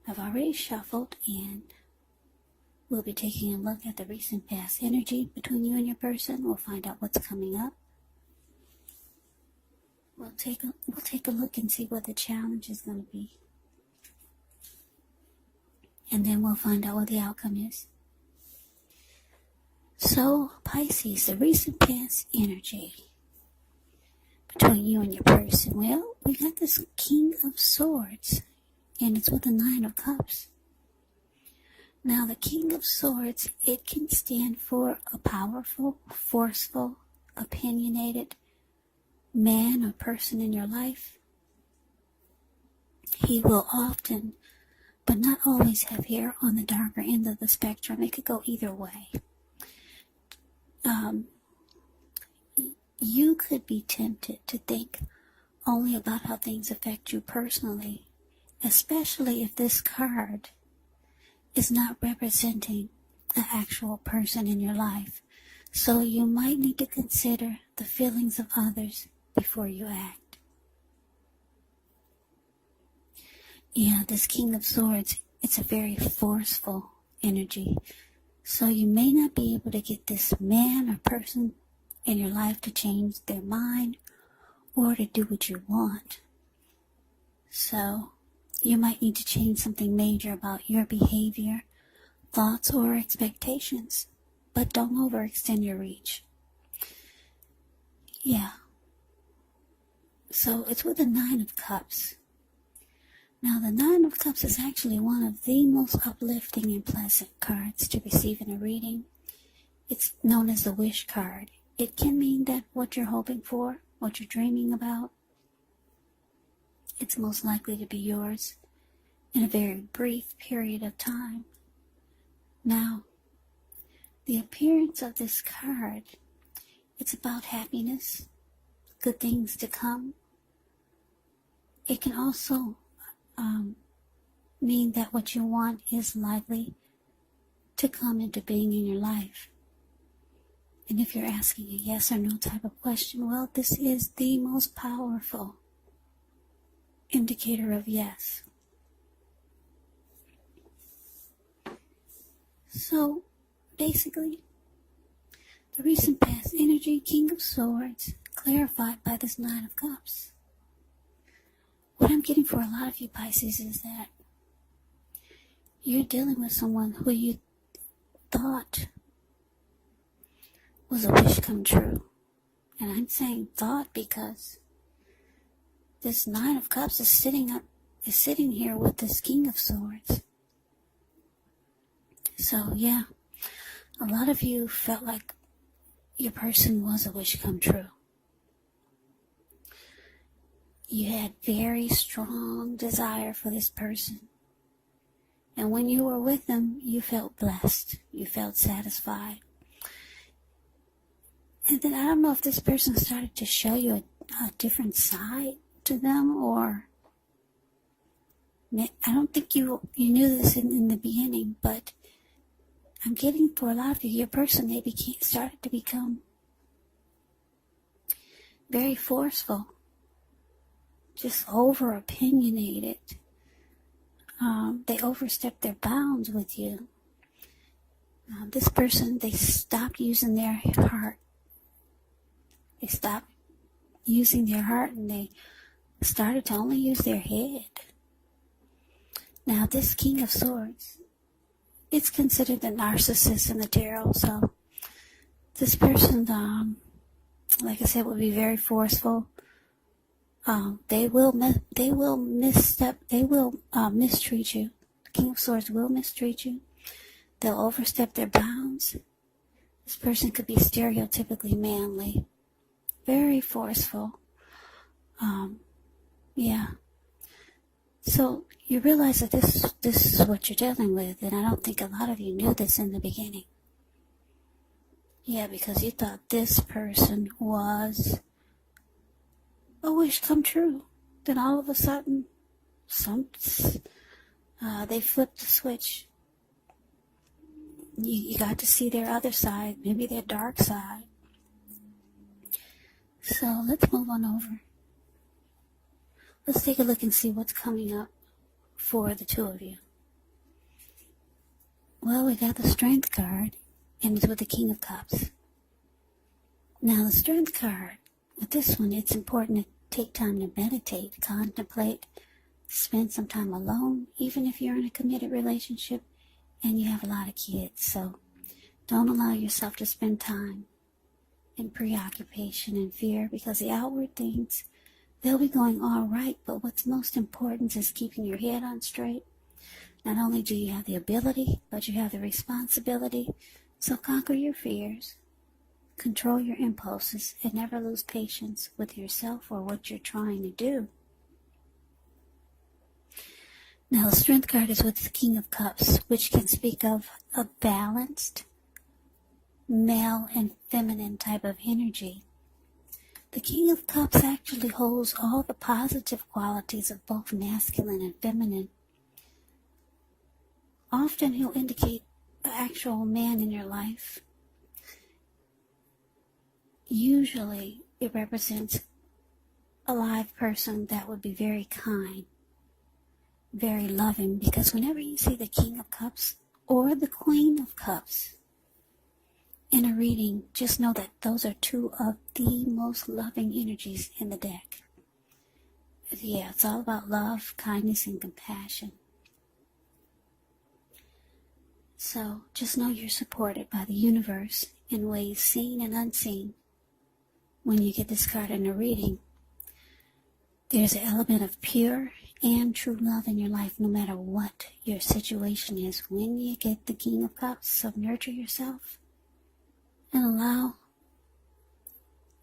I've already shuffled, and we'll be taking a look at the recent past energy between you and your person. We'll find out what's coming up. We'll take a look and see what the challenge is going to be. And then we'll find out what the outcome is. So, Pisces, the recent past energy between you and your person. Well, we got this King of Swords, and it's with the Nine of Cups. Now, the King of Swords, it can stand for a powerful, forceful, opinionated man or person in your life. He will often, but not always, have hair on the darker end of the spectrum. It could go either way. You could be tempted to think only about how things affect you personally, especially if this card is not representing an actual person in your life. So you might need to consider the feelings of others before you act. Yeah, this King of Swords, it's a very forceful energy. So you may not be able to get this man or person in your life to change their mind or to do what you want. So you might need to change something major about your behavior, thoughts, or expectations. But don't overextend your reach. Yeah. So it's with the Nine of Cups. Now, the Nine of Cups is actually one of the most uplifting and pleasant cards to receive in a reading. It's known as the Wish card. It can mean that what you're hoping for, what you're dreaming about, it's most likely to be yours in a very brief period of time. Now, the appearance of this card, it's about happiness, good things to come. It can also mean that what you want is likely to come into being in your life. And if you're asking a yes or no type of question, well, this is the most powerful indicator of yes. So, basically, the recent past energy, King of Swords, clarified by this Nine of Cups. What I'm getting for a lot of you Pisces is that you're dealing with someone who you thought was a wish come true. And I'm saying thought because this Nine of Cups is sitting here with this King of Swords. So yeah, a lot of you felt like your person was a wish come true. You had very strong desire for this person. And when you were with them, you felt blessed. You felt satisfied. And then I don't know if this person started to show you a different side to them, or I don't think you knew this in the beginning, but I'm getting for a lot of you, your person, they started to become very forceful, just over-opinionated. They overstepped their bounds with you. This person, they stopped using their heart. They stopped using their heart and they started to only use their head. Now, this King of Swords, it's considered the narcissist in the tarot. So, this person, like I said, will be very forceful. They will mistreat you. The King of Swords will mistreat you. They'll overstep their bounds. This person could be stereotypically manly, very forceful. Yeah. So you realize that this is what you're dealing with, and I don't think a lot of you knew this in the beginning. Yeah, because you thought this person was a wish come true. Then all of a sudden, they flipped the switch. You got to see their other side, maybe their dark side. So let's move on over. Let's take a look and see what's coming up for the two of you. Well, we got the Strength card, and it's with the King of Cups. Now, the Strength card, with this one, it's important to take time to meditate, contemplate, spend some time alone, even if you're in a committed relationship and you have a lot of kids. So don't allow yourself to spend time in preoccupation and fear, because the outward things, they'll be going all right, but what's most important is keeping your head on straight. Not only do you have the ability, but you have the responsibility. So conquer your fears, control your impulses, and never lose patience with yourself or what you're trying to do. Now, the Strength card is with the King of Cups, which can speak of a balanced male and feminine type of energy. The King of Cups actually holds all the positive qualities of both masculine and feminine. Often he'll indicate the actual man in your life. Usually it represents a live person that would be very kind, very loving, because whenever you see the King of Cups or the Queen of Cups in a reading, just know that those are two of the most loving energies in the deck. Yeah, it's all about love, kindness, and compassion. So just know you're supported by the universe in ways seen and unseen. When you get this card in a reading, there's an element of pure and true love in your life, no matter what your situation is. When you get the King of Cups, so nurture yourself and allow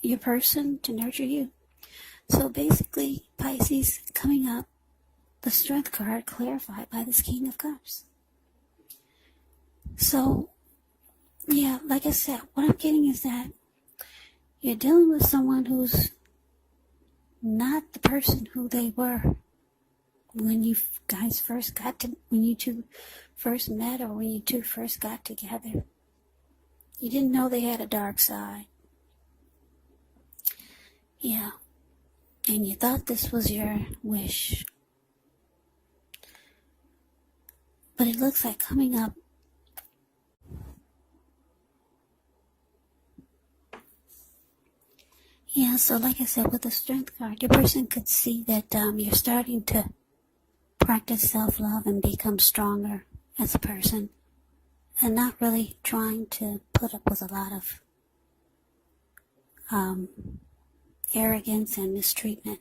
your person to nurture you. So basically, Pisces, coming up, the Strength card clarified by this King of Cups. So, yeah, like I said, what I'm getting is that you're dealing with someone who's not the person who they were when you guys first when you two first met, or when you two first got together. You didn't know they had a dark side. Yeah. And you thought this was your wish. But it looks like coming up, yeah, so like I said, with the Strength card, your person could see that you're starting to practice self-love and become stronger as a person, and not really trying to put up with a lot of arrogance and mistreatment.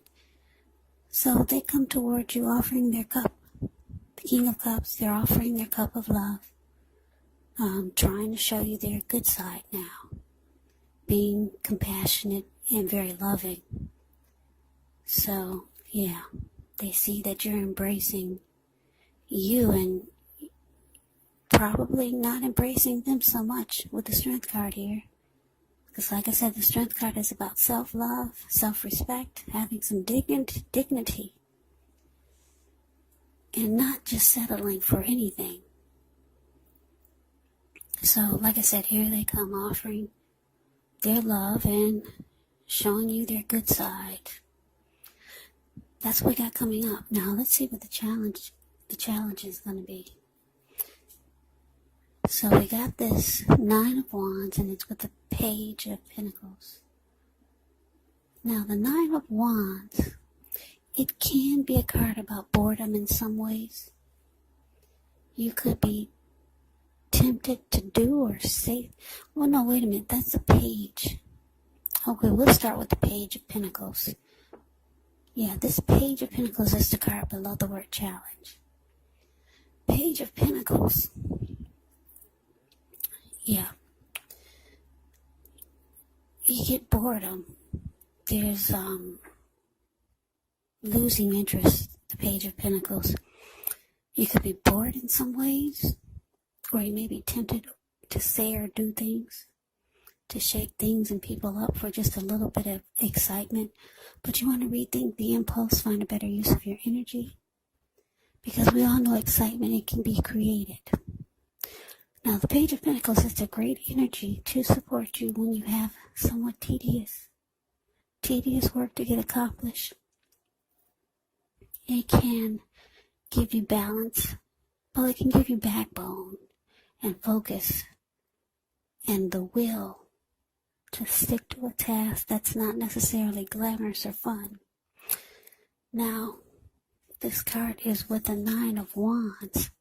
So they come towards you offering their cup. The King of Cups, they're offering their cup of love, trying to show you their good side now, being compassionate and very loving. So, yeah, they see that you're embracing you and probably not embracing them so much with the Strength card here. Because like I said, the Strength card is about self-love, self-respect, having some dignity, and not just settling for anything. So, like I said, here they come offering their love and showing you their good side. That's what we got coming up. Now, let's see what the challenge is going to be. So we got this 9 of Wands, and it's with the Page of Pentacles. Now, the 9 of Wands, it can be a card about boredom in some ways. You could be tempted to do or say, well, no, wait a minute, that's a Page. Okay, we'll start with the Page of Pentacles. Yeah, this Page of Pentacles is the card below the word challenge. Page of Pentacles. Yeah. You get boredom. There's losing interest, the Page of Pentacles. You could be bored in some ways, or you may be tempted to say or do things, to shake things and people up for just a little bit of excitement. But you want to rethink the impulse, find a better use of your energy. Because we all know excitement, it can be created. Now, the Page of Pentacles is a great energy to support you when you have somewhat tedious work to get accomplished. It can give you balance, but it can give you backbone and focus and the will to stick to a task that's not necessarily glamorous or fun. Now, this card is with the Nine of Wands.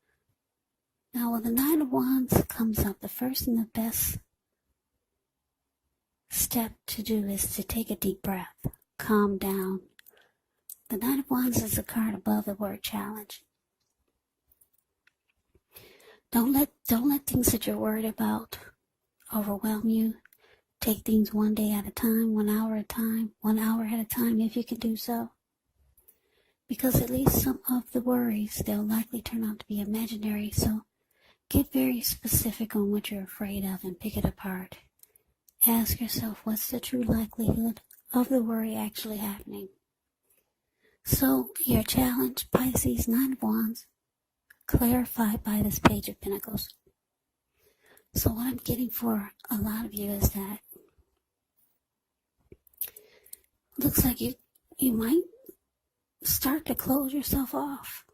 Now, when the Nine of Wands comes up, the first and the best step to do is to take a deep breath, calm down. The Nine of Wands is the card above the word challenge. Don't let things that you're worried about overwhelm you. Take things one day at a time, 1 hour at a time, 1 hour at a time if you can do so. Because at least some of the worries, they'll likely turn out to be imaginary. So get very specific on what you're afraid of and pick it apart. Ask yourself, what's the true likelihood of the worry actually happening? So your challenge, Pisces, Nine of Wands, clarified by this Page of Pentacles. So what I'm getting for a lot of you is that looks like you might start to close yourself off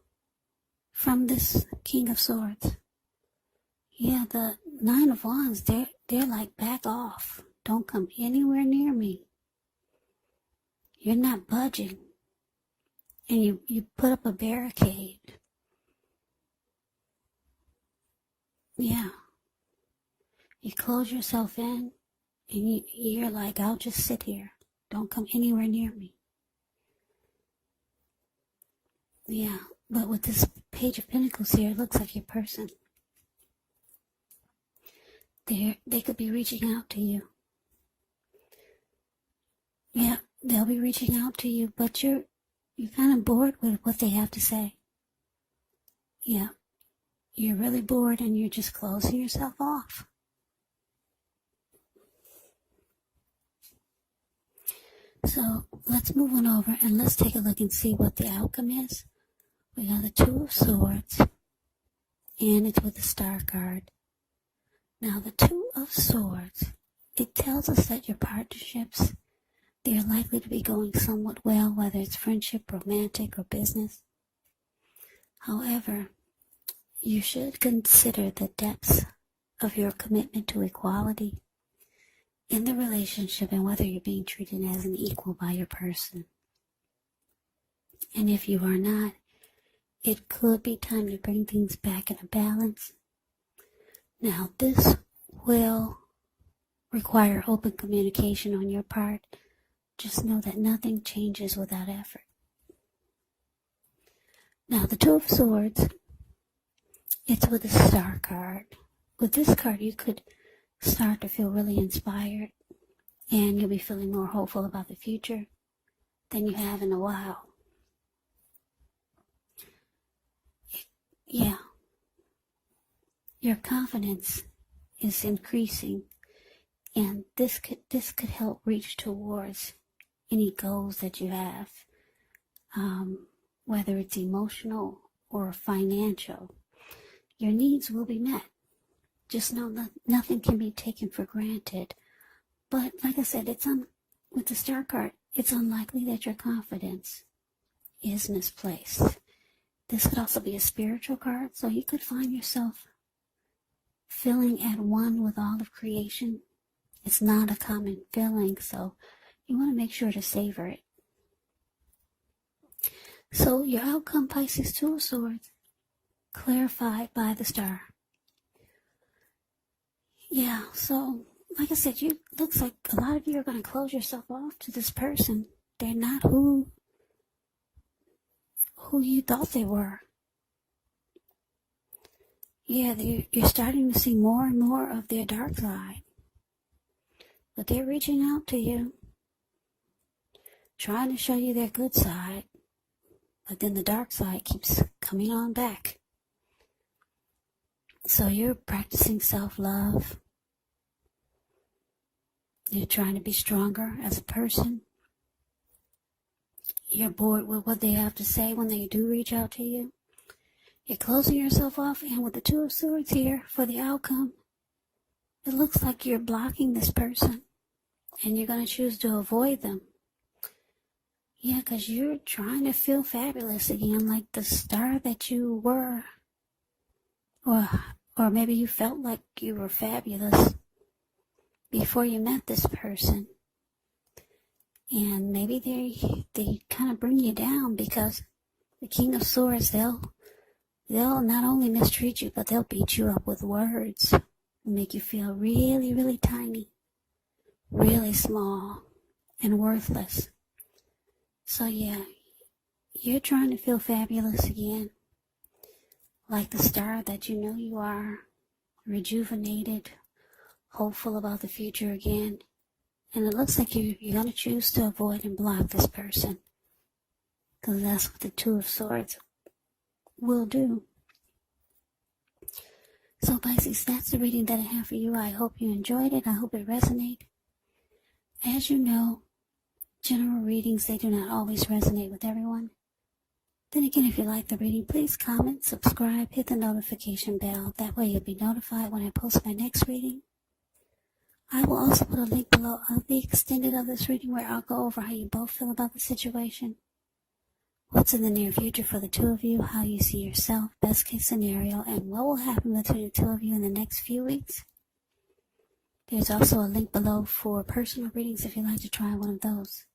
from this King of Swords. Yeah, the Nine of Wands, they're like, back off. Don't come anywhere near me. You're not budging. And you put up a barricade. Yeah. You close yourself in and you're like, I'll just sit here. Don't come anywhere near me. Yeah, but with this Page of Pentacles here, it looks like your person, they could be reaching out to you. Yeah, they'll be reaching out to you, but you're kind of bored with what they have to say. Yeah, you're really bored and you're just closing yourself off. So let's move on over and let's take a look and see what the outcome is. We got the Two of Swords, and it's with the Star card. Now, the Two of Swords, it tells us that your partnerships, they're likely to be going somewhat well, whether it's friendship, romantic, or business. However, you should consider the depths of your commitment to equality in the relationship and whether you're being treated as an equal by your person. And if you are not, it could be time to bring things back into balance. Now, this will require open communication on your part. Just know that nothing changes without effort. Now, the Two of Swords, it's with the Star card. With this card, you could start to feel really inspired, and you'll be feeling more hopeful about the future than you have in a while. Yeah. Your confidence is increasing, and this could help reach towards any goals that you have, whether it's emotional or financial. Your needs will be met. Just know that nothing can be taken for granted. But like I said, with the Star card, it's unlikely that your confidence is misplaced. This could also be a spiritual card, so you could find yourself feeling at one with all of creation. It's not a common feeling, so you want to make sure to savor it. So your outcome, Pisces, Two of Swords, clarified by the Star. Yeah, so like I said, looks like a lot of you are going to close yourself off to this person. They're not who you thought they were. Yeah, you're starting to see more and more of their dark side. But they're reaching out to you, trying to show you their good side. But then the dark side keeps coming on back. So you're practicing self-love. You're trying to be stronger as a person. You're bored with what they have to say when they do reach out to you. You're closing yourself off, and with the Two of Swords here for the outcome, it looks like you're blocking this person, and you're going to choose to avoid them. Yeah, because you're trying to feel fabulous again, like the star that you were, or Or maybe you felt like you were fabulous before you met this person. And maybe they kind of bring you down, because the King of Swords, they'll not only mistreat you, but they'll beat you up with words. Make you feel really, really tiny, really small, and worthless. So yeah, you're trying to feel fabulous again, like the star that you know you are, rejuvenated, hopeful about the future again. And it looks like you're going to choose to avoid and block this person, because that's what the Two of Swords will do. So Pisces, that's the reading that I have for you. I hope you enjoyed it. I hope it resonated. As you know, general readings, they do not always resonate with everyone. Then again, if you like the reading, please comment, subscribe, hit the notification bell. That way you'll be notified when I post my next reading. I will also put a link below of the extended of this reading, where I'll go over how you both feel about the situation, what's in the near future for the two of you, how you see yourself, best case scenario, and what will happen between the two of you in the next few weeks. There's also a link below for personal readings if you'd like to try one of those.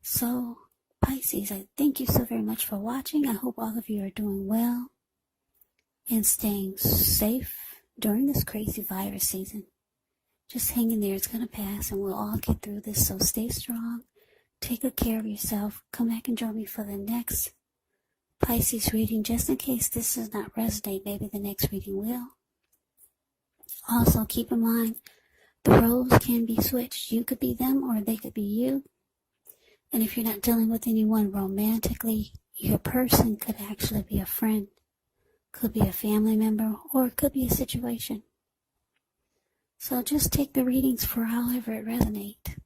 So, Pisces, I thank you so very much for watching. I hope all of you are doing well and staying safe during this crazy virus season. Just hang in there. It's going to pass, and we'll all get through this. So stay strong. Take good care of yourself. Come back and join me for the next Pisces reading. Just in case this does not resonate, maybe the next reading will. Also, keep in mind, the roles can be switched. You could be them, or they could be you. And if you're not dealing with anyone romantically, your person could actually be a friend, could be a family member, or it could be a situation. So just take the readings for however it resonates.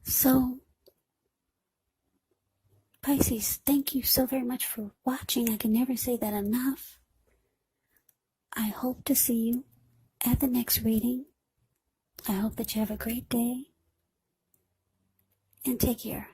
So, Pisces, thank you so very much for watching. I can never say that enough. I hope to see you at the next reading. I hope that you have a great day. And take care.